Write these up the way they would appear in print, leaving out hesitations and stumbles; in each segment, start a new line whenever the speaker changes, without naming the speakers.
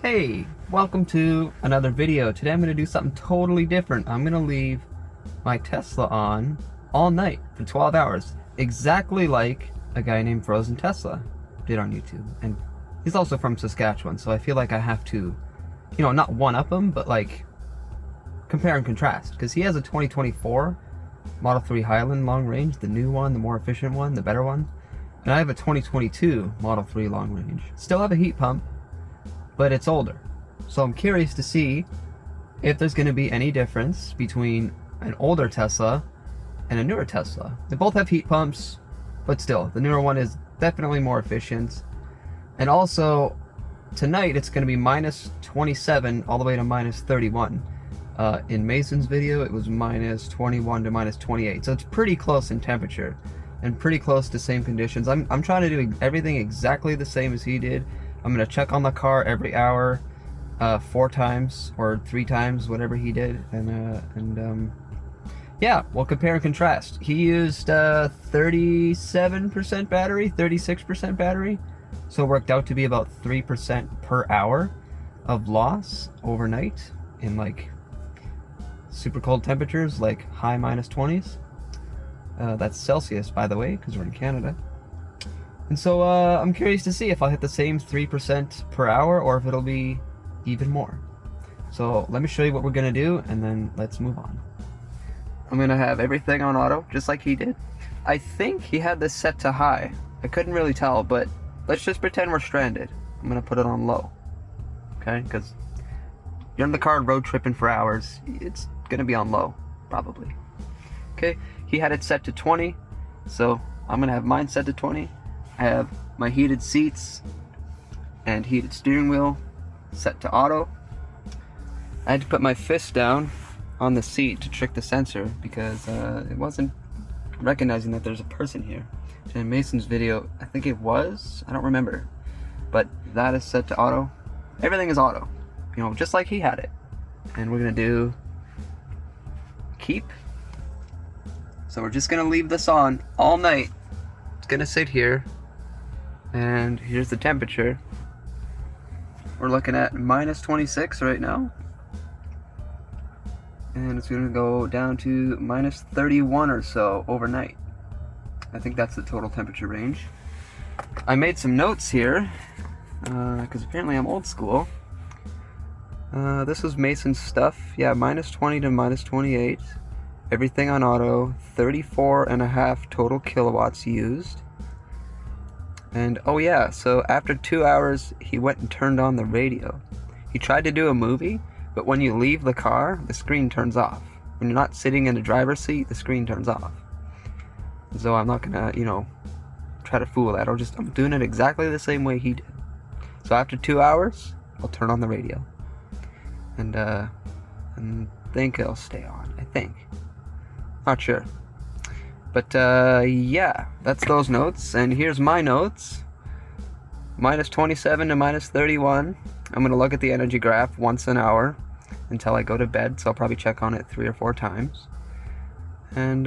Hey, welcome to another video. Today I'm going to do something totally different. I'm going to leave my Tesla on all night for 12 hours. Exactly like a guy named FrozenTesla did on YouTube. And he's also from Saskatchewan, so I feel like I have to, not one-up him, but like compare and contrast. Because he has a 2024 Model 3 Highland long range, the new one, the more efficient one, the better one. And I have a 2022 Model 3 long range. Still have a heat pump, but it's older. So I'm curious to see if there's going to be any difference between an older Tesla and a newer Tesla. They both have heat pumps, but still, the newer one is definitely more efficient. And also, tonight it's going to be minus 27 all the way to minus 31. In Mason's video, it was minus 21 to minus 28. So it's pretty close in temperature and pretty close to same conditions. I'm trying to do everything exactly the same as he did. I'm going to check on the car every hour, 4 times or 3 times, whatever he did. Yeah, we'll compare and contrast. He used 37% battery, 36% battery. So it worked out to be about 3% per hour of loss overnight in like super cold temperatures, like high minus 20s. That's Celsius, by the way, because we're in Canada. And so I'm curious to see if I'll hit the same 3% per hour or if it'll be even more. So let me show you what we're gonna do and then let's move on. I'm gonna have everything on auto, just like he did. I think he had this set to high. I couldn't really tell, but let's just pretend we're stranded. I'm gonna put it on low, okay? Because you're in the car road tripping for hours. It's gonna be on low, probably. Okay, he had it set to 20, so I'm gonna have mine set to 20. I have my heated seats and heated steering wheel set to auto. I had to put my fist down on the seat to trick the sensor because it wasn't recognizing that there's a person here. In Mason's video, I think it was, I don't remember, but that is set to auto. Everything is auto, just like he had it. And we're gonna do keep. So we're just gonna leave this on all night. It's gonna sit here. And here's the temperature. We're looking at minus 26 right now. And it's going to go down to minus 31 or so overnight. I think that's the total temperature range. I made some notes here, because apparently I'm old school. This was Mason's stuff. Yeah, minus 20 to minus 28. Everything on auto. 34.5 total kilowatts used. And oh yeah, so after 2 hours, he went and turned on the radio. He tried to do a movie, but when you leave the car, the screen turns off. When you're not sitting in the driver's seat, the screen turns off. So I'm not gonna, try to fool that. I'm doing it exactly the same way he did. So after 2 hours, I'll turn on the radio. And think it'll stay on, I think. Not sure. But yeah, that's those notes, and here's my notes. Minus 27 to minus 31. I'm going to look at the energy graph once an hour until I go to bed, so I'll probably check on it 3 or 4 times. And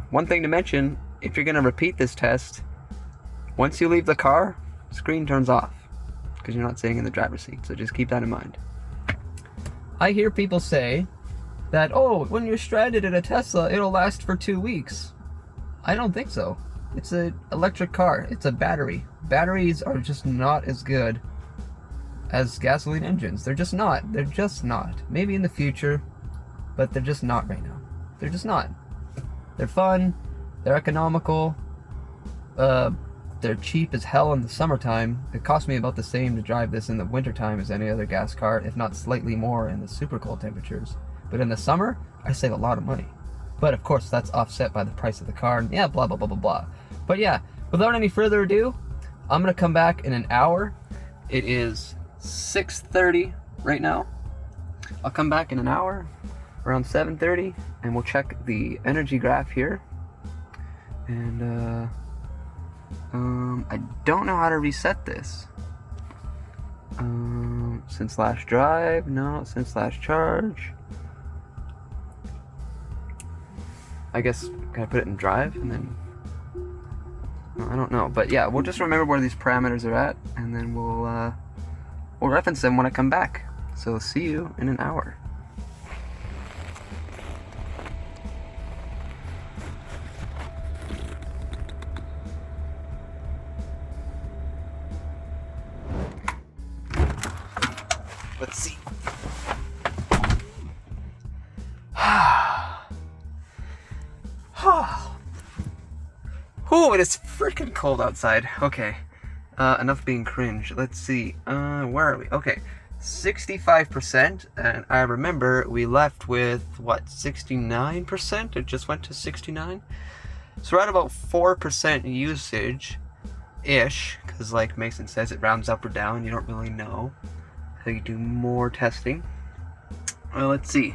one thing to mention, if you're going to repeat this test, once you leave the car, screen turns off, because you're not sitting in the driver's seat, so just keep that in mind. I hear people say that, oh, when you're stranded in a Tesla, it'll last for 2 weeks. I don't think so. It's an electric car. It's a battery. Batteries are just not as good as gasoline engines. They're just not. They're just not. Maybe in the future, but they're just not right now. They're just not. They're fun. They're economical. They're cheap as hell in the summertime. It costs me about the same to drive this in the wintertime as any other gas car, if not slightly more in the super cold temperatures. But in the summer, I save a lot of money. But of course, that's offset by the price of the car, and yeah, blah, blah, blah, blah, blah. But yeah, without any further ado, I'm gonna come back in an hour. It is 6:30 right now. I'll come back in an hour, around 7:30, and we'll check the energy graph here. And I don't know how to reset this. Since last drive, no, since last charge. I guess, can I put it in drive and then, I don't know, but yeah, we'll just remember where these parameters are at, and then we'll we'll reference them when I come back. So see you in an hour. Let's see. Oh, it is freaking cold outside. Okay. Enough being cringe. Let's see. Where are we? Okay. 65%. And I remember we left with, what, 69%? It just went to 69? So we're at about 4% usage-ish. Because like Mason says, it rounds up or down. You don't really know. So you do more testing. Well, let's see.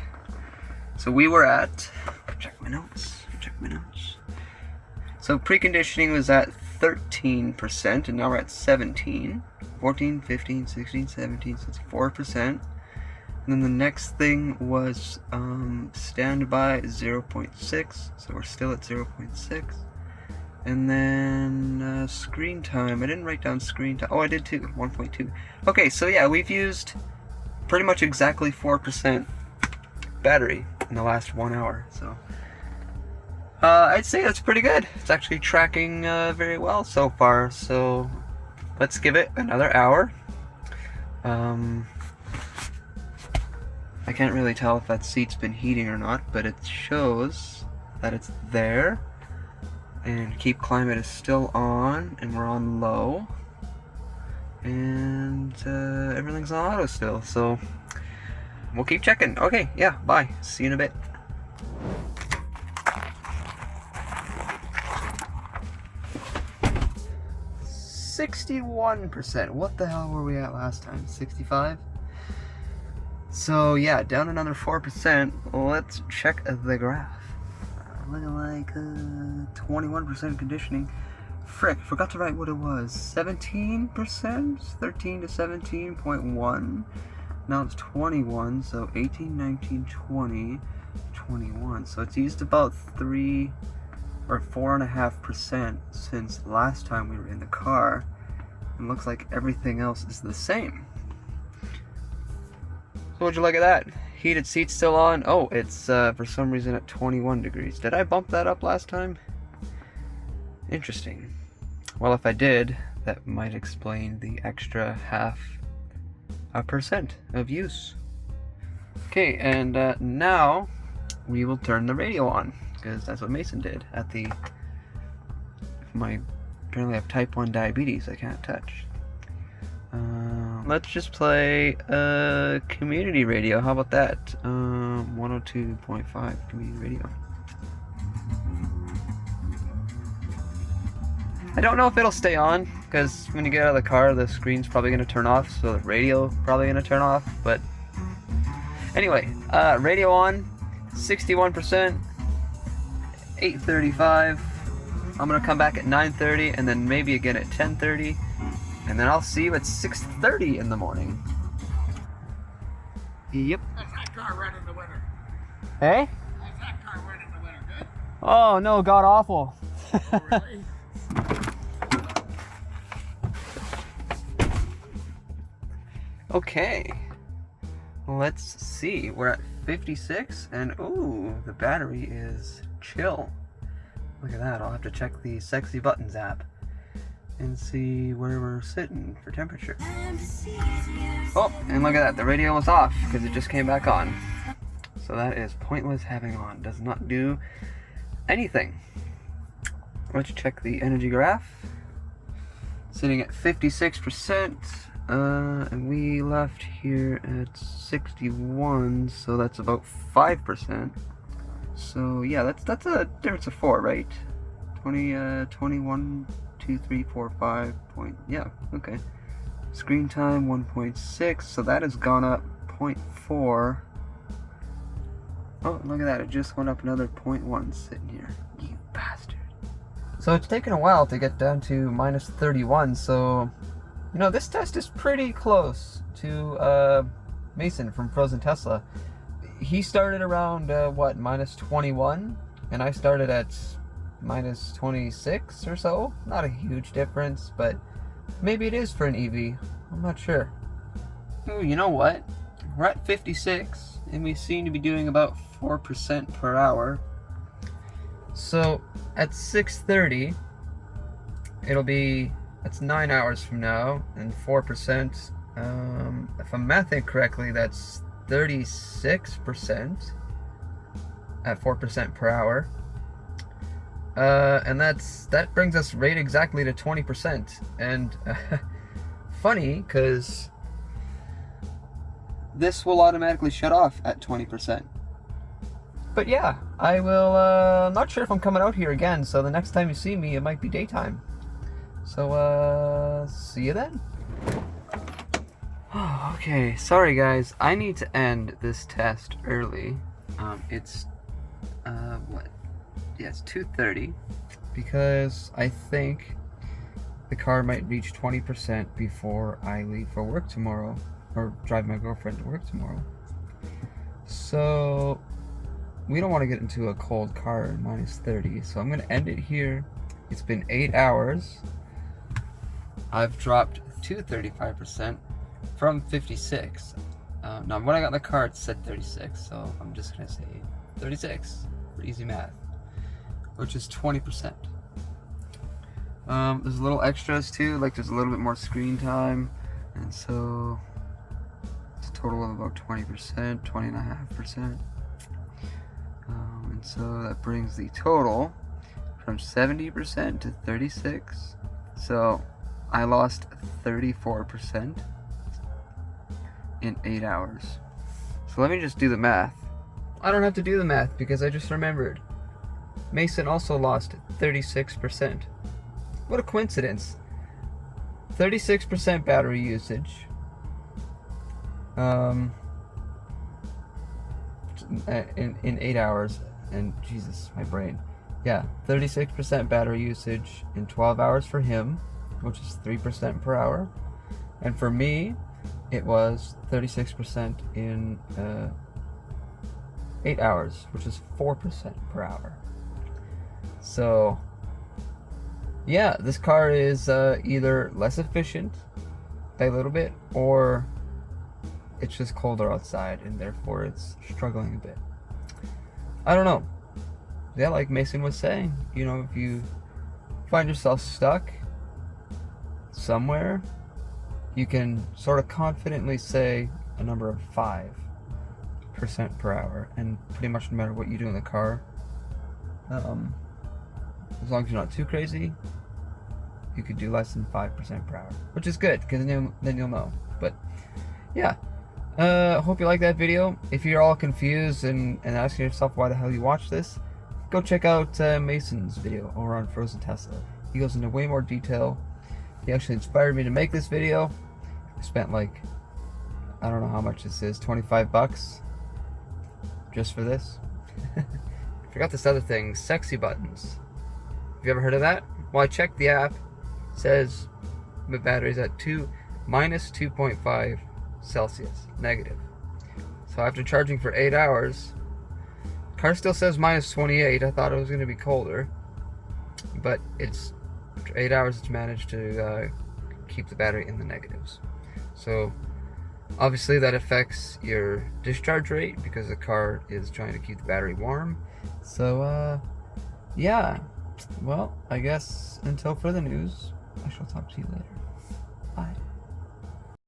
So we were at, check my notes. So preconditioning was at 13%, and now we're at 17. 14, 15, 16, 17, so it's 4%. And then the next thing was standby 0.6, so we're still at 0.6. And then screen time, I didn't write down screen time. Oh, I did too, 1.2. Okay, so yeah, we've used pretty much exactly 4% battery in the last 1 hour, so I'd say that's pretty good. It's actually tracking very well so far, so let's give it another hour. I can't really tell if that seat's been heating or not, but it shows that it's there. And keep climate is still on, and we're on low. And everything's on auto still, so we'll keep checking. Okay, yeah, bye. See you in a bit. 61%. What the hell were we at last time? 65? So yeah, down another 4%. Let's check the graph. Looking like 21% conditioning. Frick, forgot to write what it was. 17%? 13 to 17.1. Now it's 21, so 18, 19, 20, 21. So it's used about 3 or 4.5% since last time we were in the car. And looks like everything else is the same. So what'd you like at that? Heated seats still on. Oh, it's for some reason at 21 degrees. Did I bump that up last time? Interesting. Well, if I did, that might explain the extra 0.5% of use. Okay, and now we will turn the radio on, because that's what Mason did at the... Apparently I have type 1 diabetes, I can't touch. Let's just play community radio. How about that? 102.5 community radio. I don't know if it'll stay on, because when you get out of the car, the screen's probably going to turn off, so the radio probably going to turn off, but anyway, radio on, 61%, 8:35. I'm going to come back at 9:30, and then maybe again at 10:30, and then I'll see you at 6:30 in the morning. Yep.
How's that car run in the winter?
Hey?
How's that car run in the winter? Good?
Oh, no, god awful.
Oh, really?
Okay, let's see. We're at 56, and ooh, the battery is chill. Look at that. I'll have to check the Sexy Buttons app and see where we're sitting for temperature. Oh, and look at that. The radio was off because it just came back on. So that is pointless having on. Does not do anything. Let's check the energy graph. Sitting at 56%. And we left here at 61, so that's about 5%. So yeah, that's a difference of 4, right? 21, 2, 3, 4, 5 point, yeah, okay. Screen time 1.6, so that has gone up 0.4. Oh, look at that, it just went up another 0.1 sitting here. You bastard. So it's taken a while to get down to minus 31, so you know, this test is pretty close to Mason from FrozenTesla. He started around, what, minus 21? And I started at minus 26 or so. Not a huge difference, but maybe it is for an EV. I'm not sure. Oh, you know what? We're at 56, and we seem to be doing about 4% per hour. So at 6:30, it'll be, that's 9 hours from now, and 4%. If I'm mathing correctly, that's 36% at 4% per hour. And that brings us right exactly to 20%. And funny, because this will automatically shut off at 20%. But yeah, I will, I'm not sure if I'm coming out here again, so the next time you see me, it might be daytime. So, see you then. Okay, sorry guys, I need to end this test early. It's, what? Yeah, it's 2:30, because I think the car might reach 20% before I leave for work tomorrow, or drive my girlfriend to work tomorrow. So we don't want to get into a cold car in -30, so I'm going to end it here. It's been 8 hours. I've dropped to 35% from 56. Now when I got in the car it said 36, so I'm just going to say 36 for easy math, which is 20%. There's little extras too, like there's a little bit more screen time, and so it's a total of about 20%, 20.5%. And so that brings the total from 70% to 36. So I lost 34% in 8 hours. So let me just do the math. I don't have to do the math because I just remembered. Mason also lost 36%. What a coincidence. 36% battery usage. In 8 hours, and Jesus, my brain. Yeah, 36% battery usage in 12 hours for him, which is 3% per hour. And for me, it was 36% in 8 hours, which is 4% per hour. So, yeah, this car is either less efficient by a little bit, or it's just colder outside and therefore it's struggling a bit. I don't know. Yeah, like Mason was saying, you know, if you find yourself stuck somewhere, you can sort of confidently say a number of 5% per hour, and pretty much no matter what you do in the car, as long as you're not too crazy, you could do less than 5% per hour, which is good, because then you'll know. But yeah, hope you like that video. If you're all confused and asking yourself why the hell you watch this, go check out Mason's video over on FrozenTesla. He goes into way more detail. He actually inspired me to make this video. I spent like, I don't know how much this is, 25 bucks just for this. I forgot this other thing, sexy buttons. Have you ever heard of that? Well, I checked the app. It says the battery's at -2.5 Celsius, negative. So after charging for 8 hours, car still says -28. I thought it was going to be colder, but it's after 8 hours it's managed to keep the battery in the negatives. So obviously that affects your discharge rate because the car is trying to keep the battery warm. So yeah, well, I guess until further news, I shall talk to you later.